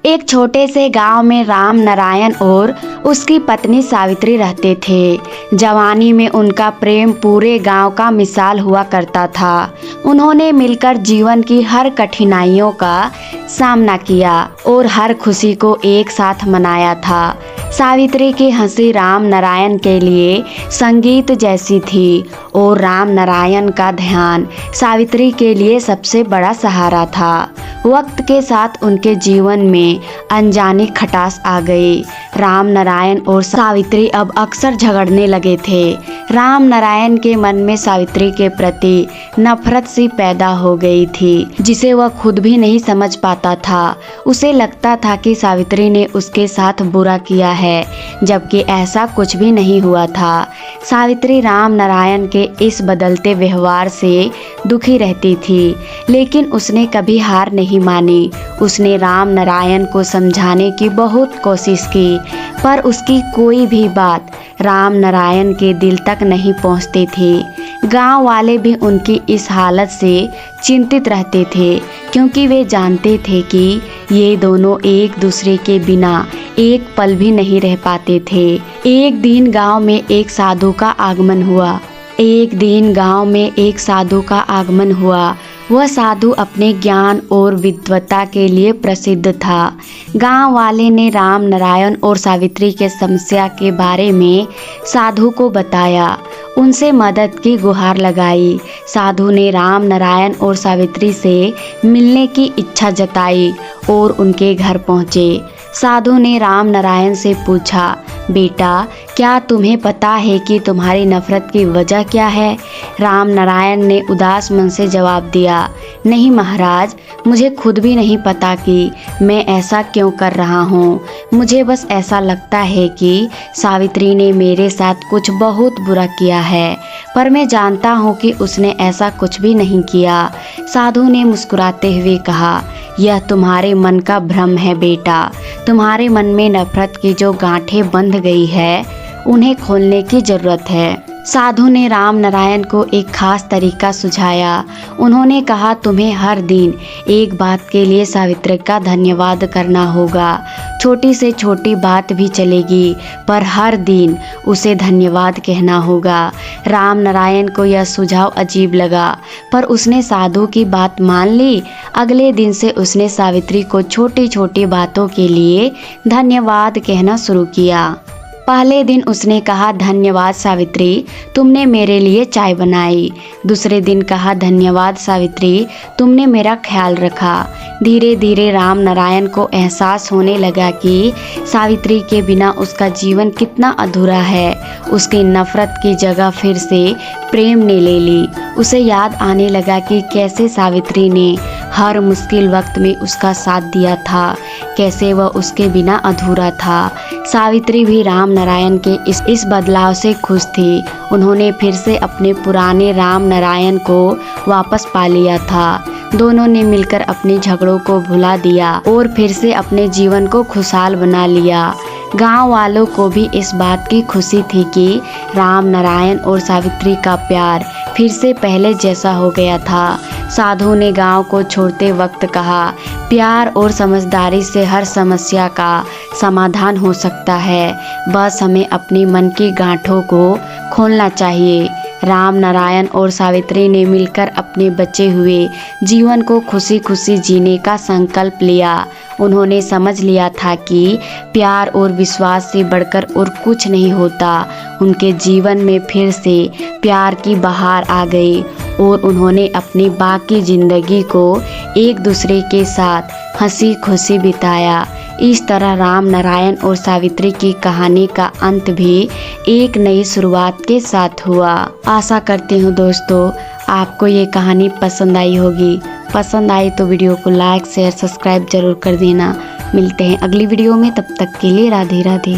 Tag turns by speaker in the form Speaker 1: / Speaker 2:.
Speaker 1: एक छोटे से गांव में राम नारायण और उसकी पत्नी सावित्री रहते थे। जवानी में उनका प्रेम पूरे गांव का मिसाल हुआ करता था। उन्होंने मिलकर जीवन की हर कठिनाइयों का सामना किया और हर खुशी को एक साथ मनाया था। सावित्री की हंसी राम नारायण के लिए संगीत जैसी थी और राम नारायण का ध्यान सावित्री के लिए सबसे बड़ा सहारा था। वक्त के साथ उनके जीवन में अनजानी खटास आ गई। राम नारायण और सावित्री अब अक्सर झगड़ने लगे थे। राम नारायण के मन में सावित्री के प्रति नफरत सी पैदा हो गई थी, जिसे वह खुद भी नहीं समझ पाता था। उसे लगता था कि सावित्री ने उसके साथ बुरा किया है, जबकि ऐसा कुछ भी नहीं हुआ था। सावित्री राम नारायण के इस बदलते व्यवहार से दुखी रहती थी, लेकिन उसने कभी हार नहीं मानी। उसने राम नारायण को समझाने की बहुत कोशिश की, पर उसकी कोई भी बात राम नारायण के दिल तक नहीं पहुंचती थी। गांव वाले भी उनकी इस हालत से चिंतित रहते थे, क्योंकि वे जानते थे कि ये दोनों एक दूसरे के बिना एक पल भी नहीं रह पाते थे। एक दिन गांव में एक साधु का आगमन हुआ। वह साधु अपने ज्ञान और विद्वता के लिए प्रसिद्ध था। गांव वाले ने राम नारायण और सावित्री के समस्या के बारे में साधु को बताया। उनसे मदद की गुहार लगाई। साधु ने राम नारायण और सावित्री से मिलने की इच्छा जताई और उनके घर पहुँचे। साधु ने राम नारायण से पूछा, बेटा, क्या तुम्हें पता है कि तुम्हारी नफरत की वजह क्या है? राम नारायण ने उदास मन से जवाब दिया, नहीं महाराज, मुझे खुद भी नहीं पता कि मैं ऐसा क्यों कर रहा हूँ। मुझे बस ऐसा लगता है कि सावित्री ने मेरे साथ कुछ बहुत बुरा किया है, पर मैं जानता हूँ कि उसने ऐसा कुछ भी नहीं किया। साधु ने मुस्कुराते हुए कहा, यह तुम्हारे मन का भ्रम है बेटा। तुम्हारे मन में नफरत की जो गांठें बंध गई है, उन्हें खोलने की जरूरत है। साधु ने राम नारायण को एक खास तरीका सुझाया। उन्होंने कहा, तुम्हें हर दिन एक बात के लिए सावित्री का धन्यवाद करना होगा। छोटी से छोटी बात भी चलेगी, पर हर दिन उसे धन्यवाद कहना होगा। राम नारायण को यह सुझाव अजीब लगा, पर उसने साधु की बात मान ली। अगले दिन से उसने सावित्री को छोटी छोटी बातों के लिए धन्यवाद कहना शुरू किया। पहले दिन उसने कहा, धन्यवाद सावित्री, तुमने मेरे लिए चाय बनाई। दूसरे दिन कहा, धन्यवाद सावित्री, तुमने मेरा ख्याल रखा। धीरे धीरे राम नारायण को एहसास होने लगा कि सावित्री के बिना उसका जीवन कितना अधूरा है। उसकी नफरत की जगह फिर से प्रेम ने ले ली। उसे याद आने लगा कि कैसे सावित्री ने हर मुश्किल वक्त में उसका साथ दिया था, कैसे वह उसके बिना अधूरा था। सावित्री भी राम नारायण के इस बदलाव से खुश थी। उन्होंने फिर से अपने पुराने राम नारायण को वापस पा लिया था। दोनों ने मिलकर अपने झगड़ों को भुला दिया और फिर से अपने जीवन को खुशहाल बना लिया। गांव वालों को भी इस बात की खुशी थी कि राम नारायण और सावित्री का प्यार फिर से पहले जैसा हो गया था। साधु ने गांव को छोड़ते वक्त कहा, प्यार और समझदारी से हर समस्या का समाधान हो सकता है, बस हमें अपने मन की गांठों को खोलना चाहिए। राम नारायण और सावित्री ने मिलकर अपने बचे हुए जीवन को खुशी खुशी जीने का संकल्प लिया। उन्होंने समझ लिया था कि प्यार और विश्वास से बढ़कर और कुछ नहीं होता। उनके जीवन में फिर से प्यार की बहार आ गई और उन्होंने अपनी बाकी जिंदगी को एक दूसरे के साथ हंसी खुशी बिताया। इस तरह राम नारायण और सावित्री की कहानी का अंत भी एक नई शुरुआत के साथ हुआ। आशा करती हूँ दोस्तों आपको ये कहानी पसंद आई होगी। पसंद आई तो वीडियो को लाइक शेयर सब्सक्राइब जरूर कर देना। मिलते हैं अगली वीडियो में, तब तक के लिए राधे राधे।